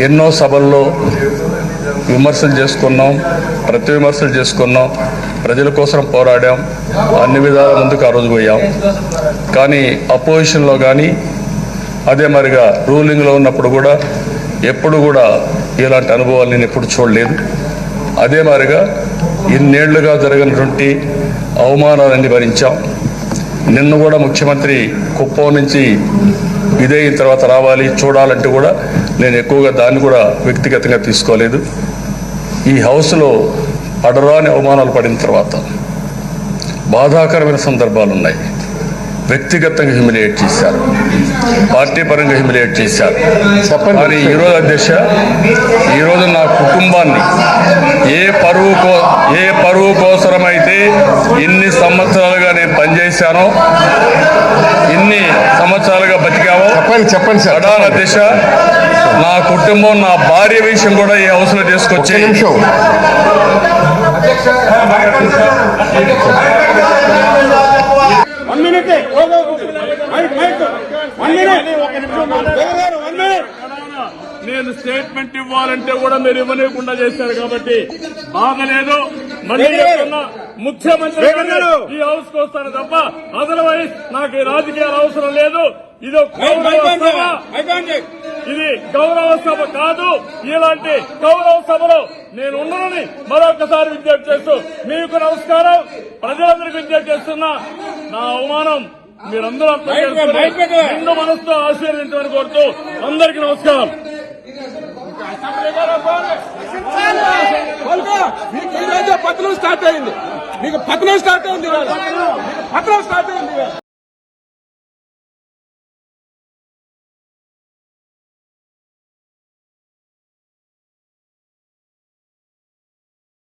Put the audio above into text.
ఎన్నో సభల్లో విమర్శలు చేసుకున్నాం, ప్రతి విమర్శలు చేసుకున్నాం, ప్రజల కోసం పోరాడాం, అన్ని విధాల ముందుకు ఆ రోజు పోయాం. కానీ అపోజిషన్లో కానీ అదే మరిగా రూలింగ్లో ఉన్నప్పుడు కూడా ఎప్పుడు కూడా ఇలాంటి అనుభవాలు నేను ఎప్పుడు చూడలేదు. అదే మరిగా ఇన్నేళ్లుగా జరిగినటువంటి అవమానాలన్నీ భరించాం. నిన్న కూడా ముఖ్యమంత్రి కుప్పం నుంచి ఇదైన తర్వాత రావాలి చూడాలంటే కూడా నేను ఎక్కువగా దాన్ని కూడా వ్యక్తిగతంగా తీసుకోలేదు. ఈ హౌస్లో పడరాని అవమానాలు పడిన తర్వాత బాధాకరమైన సందర్భాలు ఉన్నాయి. వ్యక్తిగతంగా హ్యూమిలియేట్ చేశారు, పార్టీ పరంగా హ్యూమిలియేట్ చేశారు. కానీ ఈరోజు అధ్యక్ష, ఈరోజు నా కుటుంబాన్ని ఏ పరువు కోసమైతే ఇన్ని సంవత్సరాలుగా నేను పనిచేశానో, ఇన్ని సంవత్సరాలుగా బతికావో చెప్పండి సార్. ప్రధాన దిశ నా కుటుంబం, నా భార్య విషయం కూడా ఈ హౌస్లో తీసుకొచ్చి నేను స్టేట్మెంట్ ఇవ్వాలంటే కూడా మీరు ఇవ్వలేకుండా చేశారు కాబట్టి బాగలేదు. మళ్ళీ ముఖ్యమంత్రి ఈ హౌస్ కు వస్తాను తప్ప అదర్వైజ్ నాకు ఈ రాజకీయాలు అవసరం లేదు. ఇది గౌరవ సభ కాదు. ఇలాంటి గౌరవ సభలో నేను ఉన్నానని మరొకసారి విజ్ఞప్తి చేస్తూ మీకు నమస్కారం. ప్రజలందరికీ విజ్ఞప్తి చేస్తున్నా, నా అవమానం మీరందరూ అర్థం చేసుకుని నిండు మనసుతో ఆశీర్వదించమని కోరుతూ అందరికీ నమస్కారం. పతనం స్టార్ట్ అయింది, మీకు పతనం స్టార్ట్ అయింది.